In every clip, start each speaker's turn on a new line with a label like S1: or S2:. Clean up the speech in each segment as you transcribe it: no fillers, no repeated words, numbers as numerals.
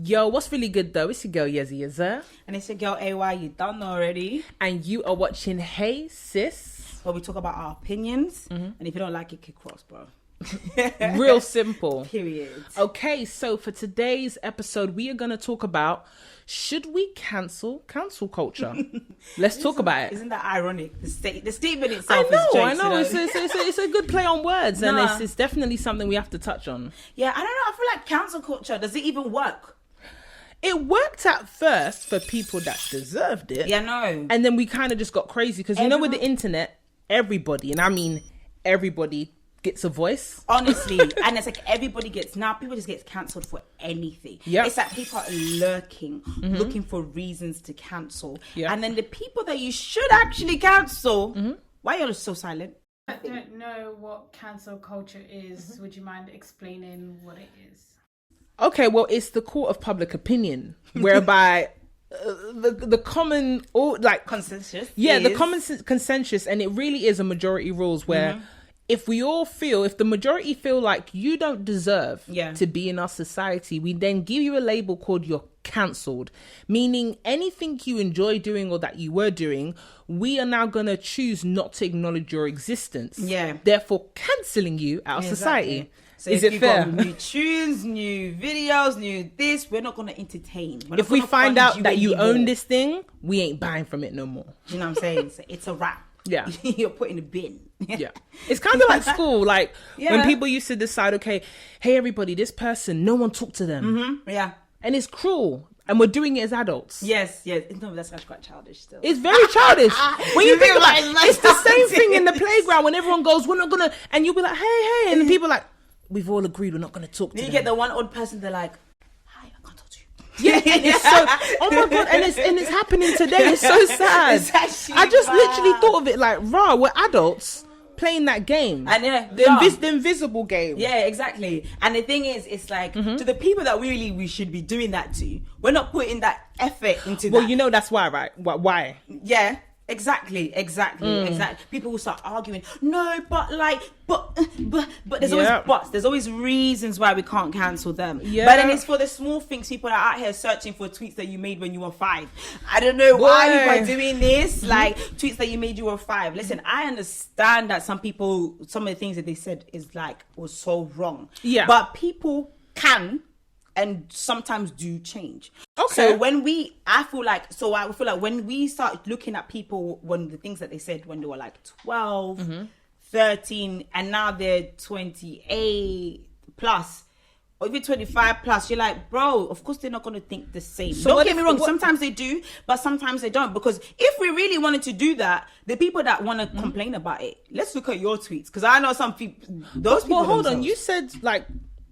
S1: Yo, what's really good though? It's your girl Yezzi, Yezzir.
S2: And it's your girl AY, you done already.
S1: And you are watching Hey Sis.
S2: Where we talk about our opinions. And if you don't like it, kick cross, bro.
S1: Real simple.
S2: Period.
S1: Okay, so for today's episode, we are going to talk about, should we cancel culture? Let's talk about it.
S2: Isn't that ironic? The statement
S1: I
S2: itself
S1: know,
S2: is jokes,
S1: I know.
S2: You know?
S1: It's a good play on words, and
S2: Nah.
S1: it's definitely something we have to touch on.
S2: Yeah, I don't know. I feel like cancel culture, does it even work?
S1: It worked at first for people that deserved it.
S2: Yeah, no.
S1: And then we kind of just got crazy because, you know, with the internet, everybody, and I mean everybody, gets a voice.
S2: Honestly. And it's like people just get cancelled for anything.
S1: Yep.
S2: It's like people are looking for reasons to cancel.
S1: Yep.
S2: And then the people that you should actually cancel, why are you so silent?
S3: I don't know what cancel culture is. Would you mind explaining what it is?
S1: Okay, well, it's the court of public opinion, whereby the common, or like
S2: Consensus.
S1: yeah, the
S2: is-
S1: common consensus, and it really is a majority rules where if the majority feel like you don't deserve
S2: Yeah.
S1: to be in our society, we then give you a label called you're cancelled, meaning anything you enjoy doing or that you were doing, we are now going to choose not to acknowledge your existence.
S2: Yeah.
S1: Therefore, cancelling you out of society.
S2: Exactly. So
S1: Is
S2: if
S1: it
S2: you
S1: fair?
S2: got new tunes, new videos, new this, we're not going to entertain. We're not
S1: If we
S2: gonna
S1: find
S2: fund
S1: out that you own
S2: anymore.
S1: this thing, we ain't buying from it no more.
S2: You know what I'm saying? So it's a wrap.
S1: Yeah.
S2: You're put in the bin.
S1: Yeah. It's kind of like school. Like when
S2: Yeah.
S1: people used to decide, okay, hey, everybody, this person, no one talk to them.
S2: Yeah.
S1: And it's cruel. And we're doing it as adults.
S2: Yes. No, that's actually quite childish still.
S1: It's very childish. When you
S2: You
S1: think about
S2: realise
S1: it,
S2: my
S1: it's the same
S2: childish.
S1: thing in the playground when everyone goes, we're not going to, and you'll be like, hey, and then people are like, we've all agreed we're not going to talk to
S2: Then you
S1: them.
S2: get the one odd person, they're like, hi, I can't talk to you.
S1: Yeah, and it's so, oh my God, and it's happening today. It's so sad.
S2: It's actually
S1: I just
S2: bad.
S1: literally thought of it like, rah, we're adults playing that game.
S2: And yeah,
S1: The invisible game.
S2: yeah, exactly. And the thing is, it's like, to the people that we should be doing that to, we're not putting that effort into
S1: Well,
S2: that.
S1: you know that's why, right? Why?
S2: Yeah, exactly. People will start arguing. No, but there's
S1: Yeah.
S2: always buts. There's always reasons why we can't cancel them.
S1: Yeah.
S2: But then it's for the small things. People are out here searching for tweets that you made when you were 5. I don't know why
S1: Boy.
S2: people are doing this. Like tweets that you made you were 5. Listen, I understand that some of the things that they said was so wrong.
S1: Yeah.
S2: But people can and sometimes do change.
S1: Okay.
S2: So I feel like when we start looking at people, when the things that they said when they were like 12, 13, and now they're 28 plus, or even 25 plus, you're like, bro, of course they're not going to think the same.
S1: So
S2: Don't
S1: what
S2: get
S1: if-
S2: me wrong,
S1: what-
S2: sometimes they do, but sometimes they don't. Because if we really wanted to do that, the people that want to complain about it, let's look at your tweets. Because I know some people, those people
S1: Well, hold on.
S2: themselves-
S1: You said like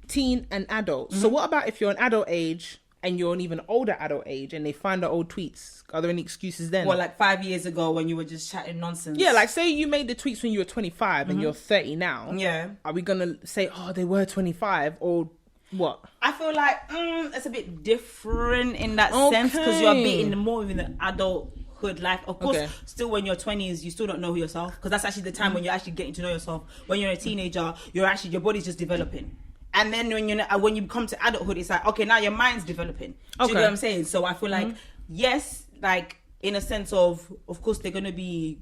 S1: teen and adult. So what about if you're an adult age and you're an even older adult age and they find the old tweets? Are there any excuses then?
S2: Well, like 5 years ago when you were just chatting nonsense.
S1: yeah, like say you made the tweets when you were 25 and you're 30 now.
S2: Yeah.
S1: Are we going to say, oh, they were 25 or what?
S2: I feel like it's a bit different in that sense because you're a bit in the adulthood life. Of course,
S1: Okay.
S2: still when you're 20s, you still don't know yourself because that's actually the time when you're actually getting to know yourself. When you're a teenager, your body's just developing. And then when you come to adulthood, it's like, okay, now your mind's developing. Do you
S1: Okay.
S2: know what I'm saying? So I feel like, yes, like in a sense of course, they're going to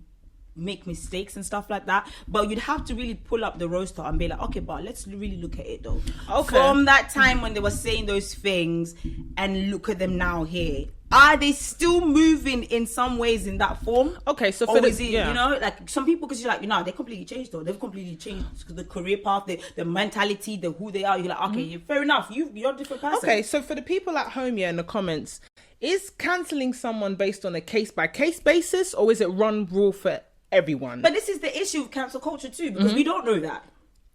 S2: make mistakes and stuff like that, but you'd have to really pull up the roster and be like, okay, but let's really look at it though.
S1: Okay.
S2: From that time when they were saying those things and look at them now here. Are they still moving in some ways in that form?
S1: Okay, so
S2: Or
S1: for
S2: is it,
S1: yeah.
S2: you know, like some people, because you're like, they completely changed though. They've completely changed the career path, the mentality, who they are. You're like, okay, fair enough. You're a different person.
S1: Okay, so for the people at home here in the comments, is cancelling someone based on a case-by-case basis or is it one rule for everyone?
S2: But this is the issue of cancel culture too, because we don't know that.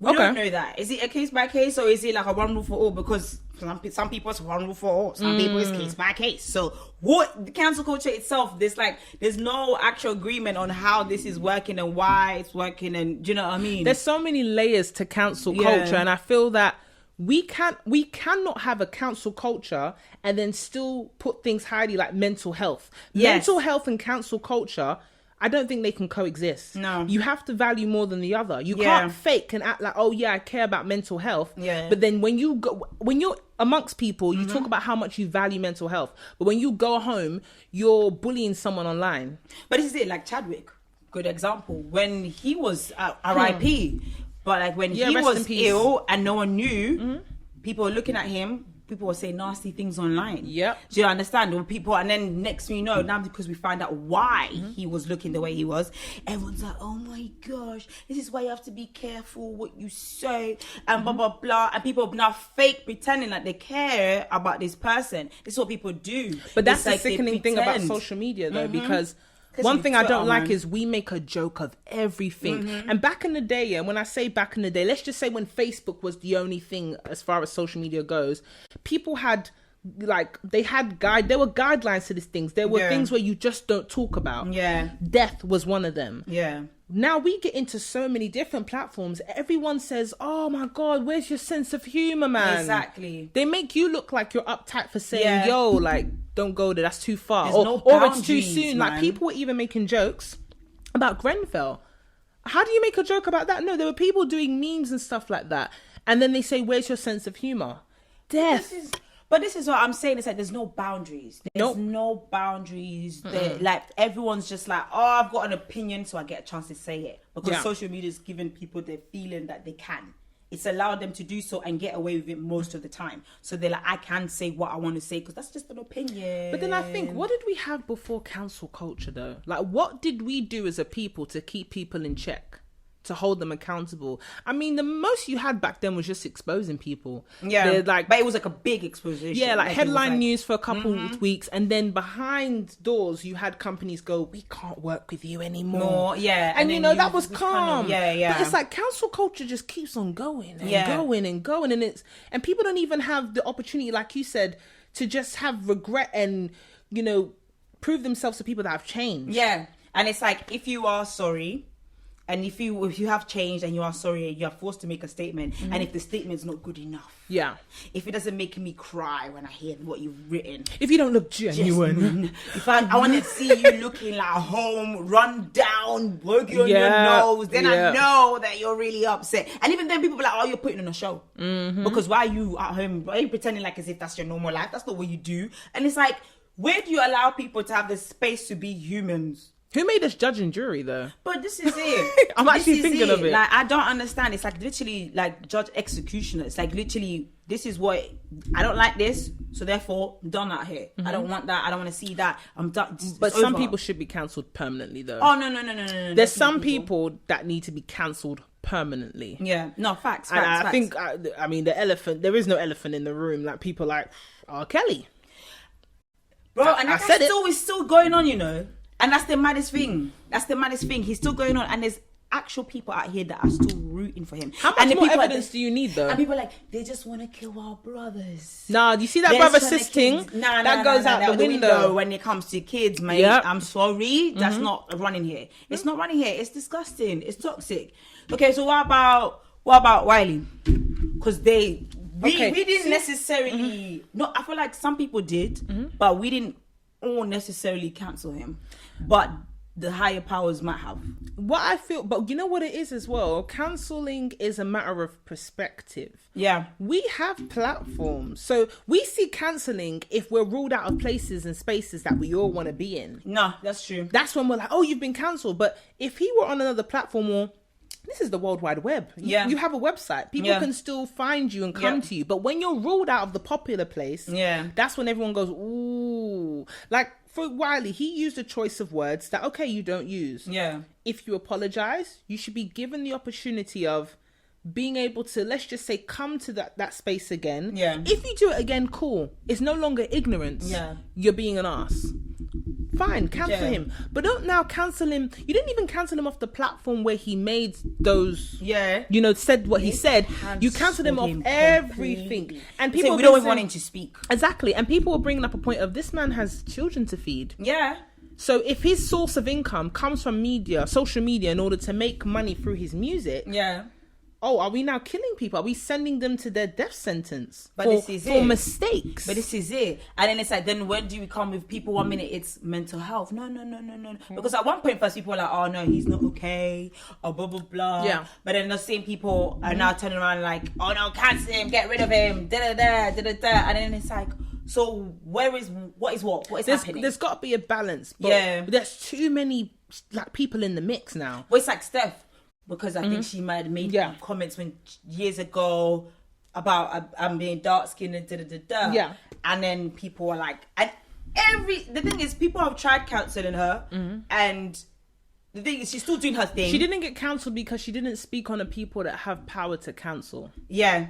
S2: We
S1: Okay.
S2: don't know that. Is it a case by case or is it like a one rule for all? Because some people it's one rule for all. Some people it's case by case. So what the cancel culture itself, there's no actual agreement on how this is working and why it's working, and do you know what I mean?
S1: There's so many layers to cancel culture, and I feel that we cannot have a cancel culture and then still put things highly like mental health.
S2: Yes.
S1: Mental health and cancel culture I don't think they can coexist.
S2: No.
S1: You have to value more than the other. You
S2: Yeah.
S1: can't fake and act like, oh yeah, I care about mental health.
S2: Yeah.
S1: But then when you're amongst people, you talk about how much you value mental health. But when you go home, you're bullying someone online.
S2: But this is it, like Chadwick, good example. When he was RIP, but like when he
S1: rest in
S2: was
S1: peace.
S2: ill and no one knew, people were looking at him. People were saying nasty things online.
S1: Yep.
S2: Do you understand? When people, and then next thing you know, now because we find out why he was looking the way he was, everyone's like, oh my gosh, this is why you have to be careful what you say, and blah, blah, blah. And people are now fake pretending like they care about this person. This is what people do.
S1: But that's
S2: It's
S1: the
S2: like they
S1: sickening thing about
S2: pretend.
S1: social media, though, because
S2: 'Cause
S1: one
S2: you
S1: thing I don't
S2: Twitter,
S1: like
S2: man.
S1: is we make a joke of everything. And back in the day, yeah, when I say back in the day, let's just say when Facebook was the only thing as far as social media goes, people had there were guidelines to these things. There were
S2: Yeah.
S1: things where you just don't talk about.
S2: Yeah.
S1: Death was one of them.
S2: Yeah.
S1: Now we get into so many different platforms. Everyone says, oh my God, where's your sense of humor, man?
S2: Exactly.
S1: They make you look like you're uptight for saying,
S2: Yeah.
S1: yo, like, don't go there, that's too far.
S2: There's
S1: Or,
S2: no
S1: or it's too
S2: boundaries,
S1: soon. Like,
S2: man.
S1: people were even making jokes about Grenfell. How do you make a joke about that? No, there were people doing memes and stuff like that. And then they say, where's your sense of humor? Death.
S2: But this is what I'm saying. It's like there's no boundaries. There's
S1: Nope.
S2: no boundaries. Like everyone's just like, oh, I've got an opinion, so I get a chance to say it. Because
S1: Yeah.
S2: social media is giving people the feeling that they can. It's allowed them to do so and get away with it most of the time. So they're like, I can say what I want to say because that's just an opinion.
S1: But then I think, what did we have before cancel culture, though? Like, what did we do as a people to keep people in check? To hold them accountable? I mean, the most you had back then was just exposing people.
S2: Yeah,
S1: They're like,
S2: but it was like a big exposition.
S1: yeah, like
S2: it was
S1: headline
S2: like-
S1: news for a couple of weeks, and then behind doors you had companies go, we can't work with you anymore.
S2: More, yeah,
S1: and you
S2: then
S1: know that was
S2: kind
S1: calm.
S2: of- yeah.
S1: But it's like cancel culture just keeps on going and
S2: Yeah.
S1: going and going, and people don't even have the opportunity, like you said, to just have regret and prove themselves to people that have changed.
S2: Yeah, and it's like if you are sorry, and if you have changed and you are sorry, you are forced to make a statement, and if the statement's not good enough,
S1: Yeah.
S2: if it doesn't make me cry when I hear what you've written,
S1: If you don't look genuine.
S2: if I want to see you looking like home, run down, working on your
S1: Yeah,
S2: nose, then
S1: yeah.
S2: I know that you're really upset. And even then, people be like, "Oh, you're putting on a show," because why are you at home? Why are you pretending like as if that's your normal life? That's not what you do. And it's like, where do you allow people to have the space to be humans?
S1: Who made us judge and jury, though?
S2: But this is it.
S1: I'm
S2: This
S1: actually
S2: is
S1: thinking of it.
S2: Like, I don't understand. It's like literally like judge executioner. It's like literally, this is what I don't like this, so therefore I'm done out here. I don't want that. I don't want to see that. I'm done.
S1: But
S2: It's
S1: some
S2: over.
S1: people should be cancelled permanently, though.
S2: Oh no.
S1: There's some people that need to be cancelled permanently.
S2: Yeah. No facts.
S1: And I
S2: facts.
S1: think, I mean, the elephant, there is no elephant in the room. Like, people like, R. Kelly.
S2: bro, and
S1: I
S2: that
S1: said it.
S2: is still going on, you know. And that's the maddest thing. He's still going on, and there's actual people out here that are still rooting for him.
S1: How much
S2: and the
S1: more
S2: people
S1: evidence do you need, though?
S2: And people are like, they just want to kill our brothers.
S1: Nah, do you see that
S2: They're
S1: brother
S2: trying to
S1: sis thing?
S2: kill-
S1: That goes out the window.
S2: when it comes to kids, mate.
S1: Yep.
S2: I'm sorry, that's not running here. It's not running here. It's disgusting. It's toxic. Okay, so what about Wiley? Because we didn't necessarily. No, I feel like some people did, but we didn't all necessarily cancel him. But the higher powers might have.
S1: What I feel, but you know what it is as well? Cancelling is a matter of perspective.
S2: Yeah.
S1: We have platforms. So we see cancelling if we're ruled out of places and spaces that we all want to be in.
S2: No, that's true.
S1: That's when we're like, oh, you've been cancelled. But if he were on another platform, or this is the World Wide Web. You have a website. People can still find you and come to you. But when you're ruled out of the popular place, that's when everyone goes, ooh. Like, for Wiley, he used a choice of words that, okay, you don't use.
S2: Yeah.
S1: If you apologize, you should be given the opportunity of being able to, let's just say, come to that space again.
S2: Yeah.
S1: If you do it again, cool. It's no longer ignorance.
S2: Yeah.
S1: You're being an ass. Fine, cancel him. But don't now cancel him. You didn't even cancel him off the platform where he made those, said what he said. You cancelled him off everything.
S2: Completely.
S1: And people
S2: we don't even want him to speak.
S1: Exactly. And people were bringing up a point of, this man has children to feed.
S2: Yeah.
S1: So if his source of income comes from media, social media, in order to make money through his music,
S2: Yeah.
S1: oh, are we now killing people? Are we sending them to their death sentence
S2: for
S1: mistakes?
S2: But this is it. And then it's like, then when do we come with people 1 minute it's mental health? No. Because at one point first people were like, oh no, he's not okay, or blah blah blah.
S1: Yeah.
S2: But then the same people are now turning around like, oh no, cancel him, get rid of him, da da da da da. And then it's like, so what is happening?
S1: There's got to be a balance. But there's too many like people in the mix now.
S2: Well, it's like Steph. Because I think she might have made comments years ago about I'm being dark skinned and da-da-da-da.
S1: Yeah.
S2: And then people were like, and the thing is, people have tried cancelling her, and the thing is, she's still doing her thing.
S1: She didn't get cancelled because she didn't speak on the people that have power to cancel.
S2: Yeah.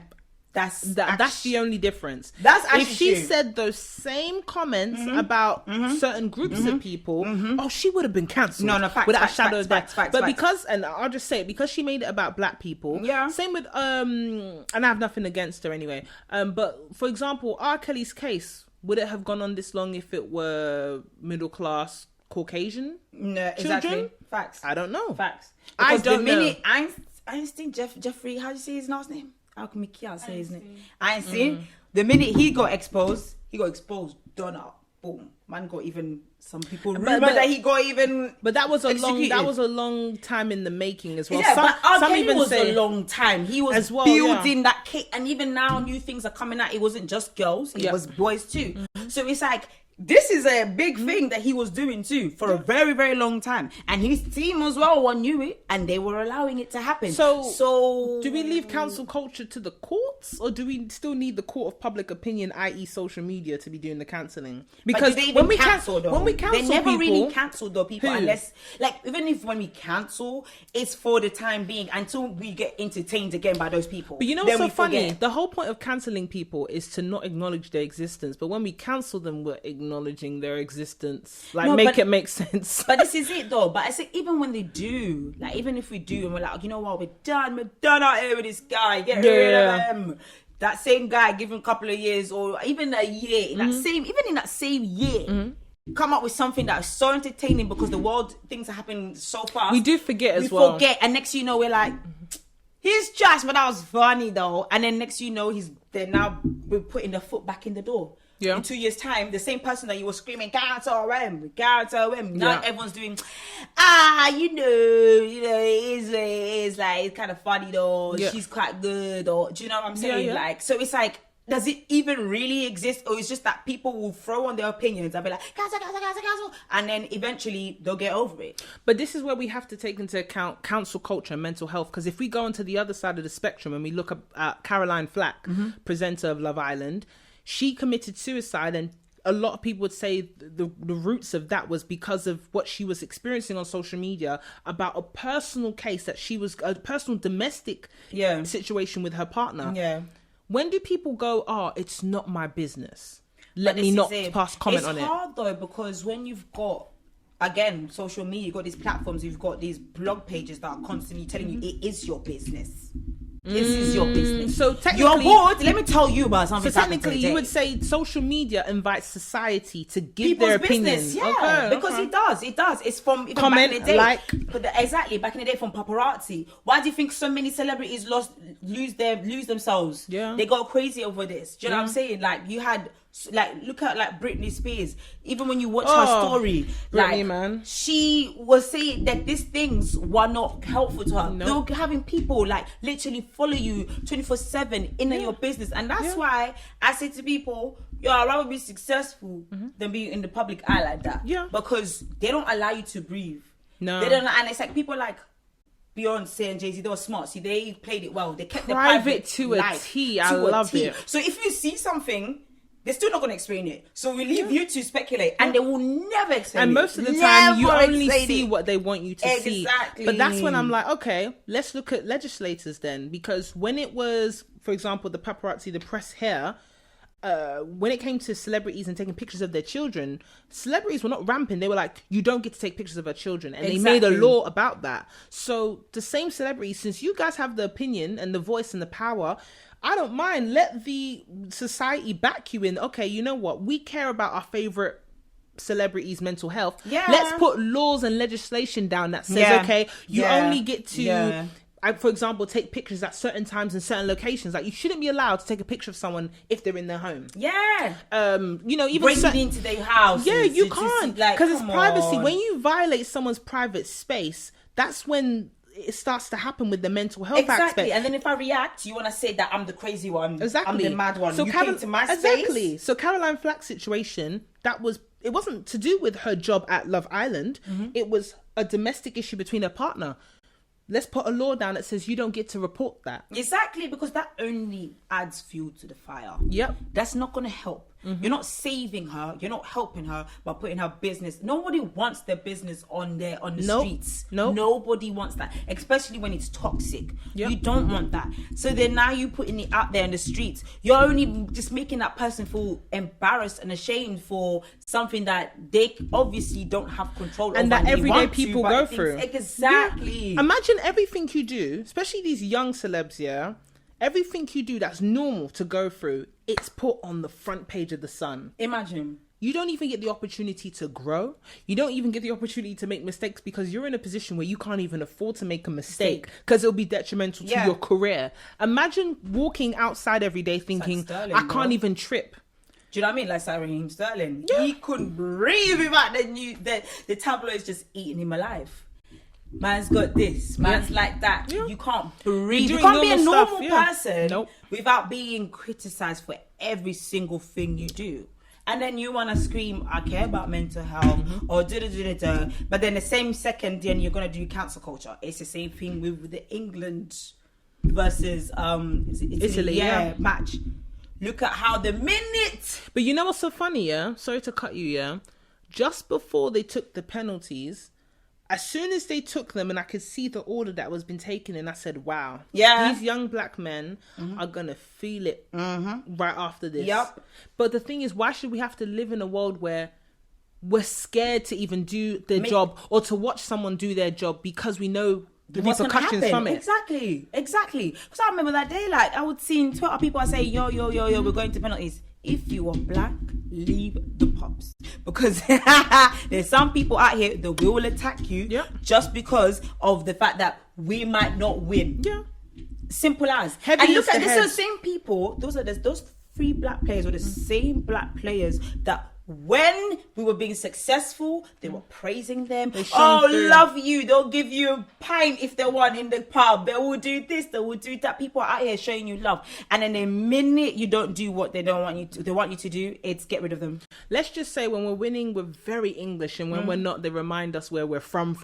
S1: That's the only difference.
S2: That's actually
S1: if she
S2: true.
S1: said those same comments about certain groups of people, she would have been cancelled.
S2: No, facts,
S1: without
S2: facts,
S1: a shadow of doubt. But
S2: because,
S1: and I'll just say it, because she made it about black people.
S2: Yeah.
S1: Same with and I have nothing against her anyway. But for example, R. Kelly's case, would it have gone on this long if it were middle class Caucasian children?
S2: Exactly. Facts.
S1: I don't know.
S2: Facts.
S1: Because I don't know.
S2: Einstein Jeffrey, how do you say his last name? How come he can't say his name? Einstein. The minute he got exposed, done up. Boom. Man got even some people rumor that he got even.
S1: But that was a long time in the making as well.
S2: Yeah, but R. Kelly was a long time. He was
S1: as well,
S2: building that cake, and even now new things are coming out. It wasn't just girls; it was boys too. So it's like, this is a big thing that he was doing too for a very, very long time. And his team as well knew it, and they were allowing it to happen. So
S1: do we leave cancel culture to the courts, or do we still need the court of public opinion, i.e. social media, to be doing the cancelling? Because when we cancel
S2: they never
S1: people,
S2: really cancel the people unless, like, even if when we cancel, it's for the time being until we get entertained again by those people.
S1: But you know what's so funny? The whole point of cancelling people is to not acknowledge their existence. But when we cancel them, we're acknowledging their existence, it make sense.
S2: But this is it though. But I say, even when they do, like, even if we do and we're like, you know what, we're done out here with this guy, get rid of him, that same guy, give him a couple of years or even a year, in that same year, come up with something that is so entertaining, because the world, things are happening so fast,
S1: we do forget
S2: we forget, and next you know, we're like, he's trash, but that was funny though. And then next you know, we're putting the foot back in the door.
S1: Yeah.
S2: In 2 years' time, the same person that you were screaming, cancel him. Now everyone's doing, it's like, it's kind of funny though. Yeah. She's quite good, or do you know what I'm saying?
S1: Yeah.
S2: Like, so it's like, does it even really exist, or it's just that people will throw on their opinions and be like, cancel, and then eventually they'll get over it?
S1: But this is where we have to take into account cancel culture and mental health, because if we go onto the other side of the spectrum and we look at Caroline Flack, presenter of Love Island, she committed suicide, and a lot of people would say the roots of that was because of what she was experiencing on social media about a personal case that she was, a personal domestic situation with her partner. Yeah. When do people go, it's not my business, let me not pass comment on it?
S2: It's hard though, because when you've got, again, social media, you've got these platforms, you've got these blog pages that are constantly telling you it is your business. This is your business.
S1: So technically,
S2: you're bored. Let me tell you about something.
S1: So technically, you would say social media invites society to give
S2: people's
S1: their opinions.
S2: Because it does. It's from even
S1: comment,
S2: back in the day.
S1: Like,
S2: back in the day, from paparazzi. Why do you think so many celebrities lose themselves? Yeah, they go crazy over this. Do you know what I'm saying? Like, you had, like, look at like Britney Spears. Even when you watch her story,
S1: Britney, man,
S2: she was saying that these things were not helpful to her. They were having people like literally follow you 24/7 in your business, and that's why I say to people, I'd rather be successful than be in the public eye like that. Yeah, because they don't allow you to breathe. No, they don't, and it's like people like Beyonce and Jezzi, they were smart. See, they played it well. They kept the private
S1: to a T. I love it.
S2: So if you see something, they're still not going to explain it. So we leave you to speculate, and they will never explain it.
S1: And most of the time, you only see what they want you to see. Exactly. But that's when I'm like, okay, let's look at legislators then. Because when it was, for example, the paparazzi, the press here, when it came to celebrities and taking pictures of their children, celebrities were not rampant. They were like, you don't get to take pictures of our children. And they made a law about that. So the same celebrities, since you guys have the opinion and the voice and the power, I don't mind. Let the society back you in. Okay, you know what? We care about our favorite celebrities' mental health. Yeah. Let's put laws and legislation down that says, okay, you only get to for example, take pictures at certain times in certain locations. Like, you shouldn't be allowed to take a picture of someone if they're in their home.
S2: Yeah.
S1: You know, even
S2: breaking into their house.
S1: Yeah, you can't, because it's privacy. When you violate someone's private space, that's when it starts to happen with the mental health aspect.
S2: And then if I react, you want to say that I'm the crazy one.
S1: Exactly.
S2: I'm the mad one. So you came to my space.
S1: So Caroline Flack's situation, it wasn't to do with her job at Love Island. It was a domestic issue between her partner. Let's put a law down that says you don't get to report that.
S2: Exactly, because that only adds fuel to the fire.
S1: Yep.
S2: That's not going to help. You're not saving her. You're not helping her by putting her business. Nobody wants their business on the streets.
S1: No.
S2: Nobody wants that, especially when it's toxic.
S1: Yep.
S2: You don't want that. So then now you putting it out there in the streets. You're only just making that person feel embarrassed and ashamed for something that they obviously don't have control over.
S1: And that everyday people go through.
S2: Exactly.
S1: Yeah. Imagine everything you do, especially these young celebs, yeah? Everything you do that's normal to go through, it's put on the front page of the Sun.
S2: Imagine.
S1: You don't even get the opportunity to grow. You don't even get the opportunity to make mistakes because you're in a position where you can't even afford to make a mistake because it'll be detrimental to your career. Imagine walking outside every day thinking, like I can't even trip.
S2: Do you know what I mean? Like Raheem Sterling. Yeah. He couldn't breathe without the tabloids just eating him alive. Man's got this, man's like that. Yeah. You can't breathe. You can't be a normal person without being criticized for every single thing you do. And then you want to scream, I care about mental health, or da-da-da-da-da. But then the same second, then you're going to do cancel culture. It's the same thing with the England versus Italy match. Look at how the minute...
S1: But you know what's so funny, yeah? Sorry to cut you, yeah? Just before they took the penalties... As soon as they took them and I could see the order that was been taken, and I said, wow, these young black men are going to feel it right after this.
S2: Yep.
S1: But the thing is, why should we have to live in a world where we're scared to even do their job or to watch someone do their job because we know the repercussions from it?
S2: Exactly. Because I remember that day, like, I would see in Twitter people say, yo, we're going to penalties. If you are black, leave the pubs. Because there's some people out here that will attack you just because of the fact that we might not win. Yeah. Simple as. And look at this, the same people, those 3 black players were the same black players that when we were being successful, they were praising them. Love you. They'll give you a pint if they want in the pub. They will do this. They will do that. People are out here showing you love. And then the minute you don't do what they don't want you to, they want you to do, it's get rid of them.
S1: Let's just say when we're winning, we're very English, and when we're not, they remind us where we're from.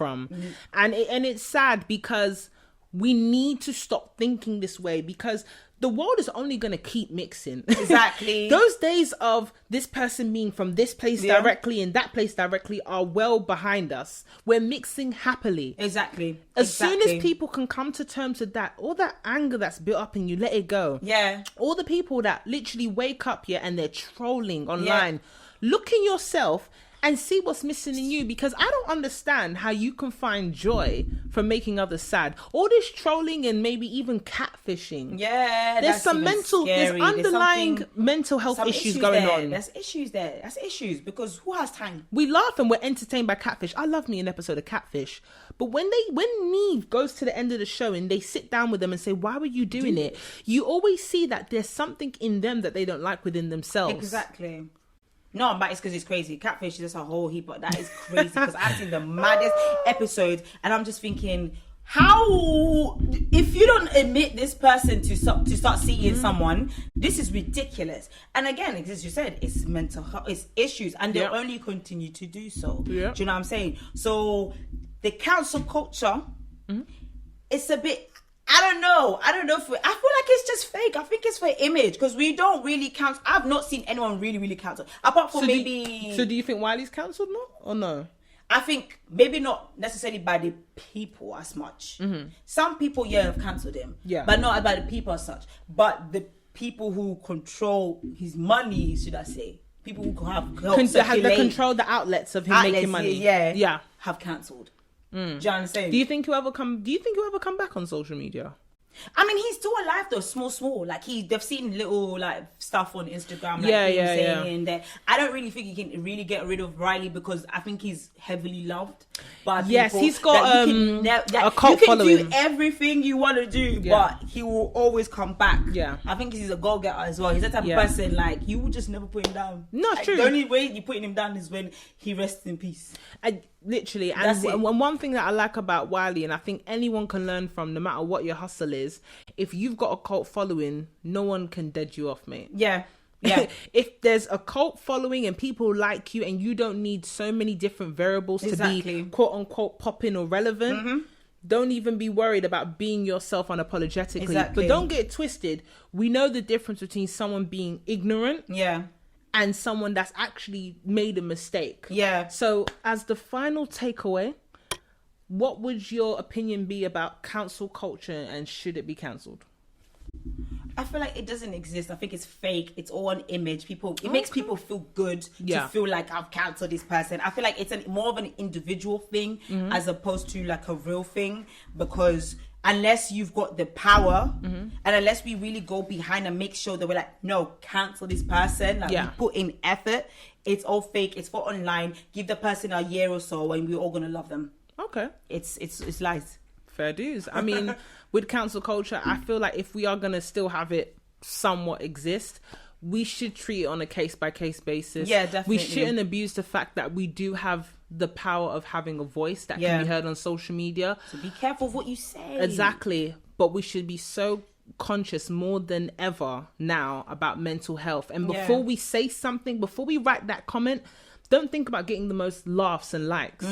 S1: And it's sad because we need to stop thinking this way, because the world is only going to keep mixing.
S2: Exactly.
S1: Those days of this person being from this place directly and that place directly are well behind us. We're mixing happily.
S2: Exactly.
S1: As soon as people can come to terms with that, all that anger that's built up and you let it go.
S2: Yeah.
S1: All the people that literally wake up and they're trolling online. Look in yourself and see what's missing in you, because I don't understand how you can find joy from making others sad. All this trolling and maybe even catfishing.
S2: Yeah,
S1: there's underlying mental health issues going on.
S2: There's issues there. That's issues, because who has time?
S1: We laugh and we're entertained by Catfish. I love me an episode of Catfish. But when Neve goes to the end of the show and they sit down with them and say, why were you doing it? You always see that there's something in them that they don't like within themselves.
S2: Exactly. No, but it's because it's crazy. Catfish is just a whole heap, but that is crazy because I've seen the maddest episodes, and I'm just thinking, how, if you don't admit this person to start seeing someone, this is ridiculous. And again, as you said, it's mental health, it's issues, and they'll only continue to do so. Yeah. Do you know what I'm saying? So the cancel culture, it's a bit... I don't know. I feel like it's just fake. I think it's for image, because we don't really count. I've not seen anyone really cancel. Apart from maybe...
S1: So do you think Wiley's cancelled now or no?
S2: I think maybe not necessarily by the people as much. Some people, have cancelled him. Yeah. But not by the people as such. But the people who control his money, should I say. People who have
S1: control the outlets of him making money.
S2: Yeah. Have cancelled. Do you know what I'm saying?
S1: Do you think he'll ever come back on social media?
S2: I mean, he's still alive though, small. Like they've seen little like stuff on Instagram, like saying that. I don't really think you can really get rid of Wiley because I think he's heavily loved by people.
S1: Yes, he's got a cult following.
S2: You can do everything you want to do, but he will always come back.
S1: Yeah,
S2: I think he's a goal-getter as well. He's that type of person, like, you will just never put him down.
S1: No,
S2: like,
S1: true.
S2: The only way you're putting him down is when he rests in peace.
S1: Literally. And one thing that I like about Wiley, and I think anyone can learn from, no matter what your hustle is, if you've got a cult following, no one can dead you off, mate.
S2: Yeah.
S1: If there's a cult following and people like you and you don't need so many different variables to be quote unquote popping or relevant, don't even be worried about being yourself unapologetically. But don't get it twisted. We know the difference between someone being ignorant and someone that's actually made a mistake. Yeah. So as the final takeaway, what would your opinion be about cancel culture and should it be cancelled?
S2: I feel like it doesn't exist. I think it's fake. It's all an image. It makes people feel good to feel like I've cancelled this person. I feel like it's more of an individual thing as opposed to like a real thing, because unless you've got the power and unless we really go behind and make sure that we're like, no, cancel this person, like we put in effort, it's all fake. It's for online. Give the person a year or so and we're all gonna love them. Okay. It's lies.
S1: Fair dues. I mean, with cancel culture, I feel like if we are going to still have it somewhat exist, we should treat it on a case-by-case basis.
S2: Yeah, definitely.
S1: We shouldn't abuse the fact that we do have the power of having a voice that can be heard on social media.
S2: So be careful of what you say.
S1: Exactly. But we should be so conscious more than ever now about mental health. And before we say something, before we write that comment, don't think about getting the most laughs and likes.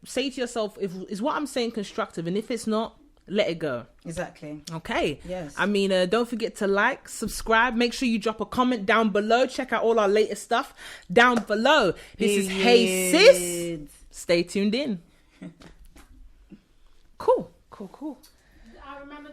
S1: Say to yourself, is what I'm saying constructive? And if it's not, let it go.
S2: Exactly.
S1: Okay. Yes. I mean, don't forget to like, subscribe. Make sure you drop a comment down below. Check out all our latest stuff down below. This is Hey Sis. Stay tuned in. Cool.
S3: I remember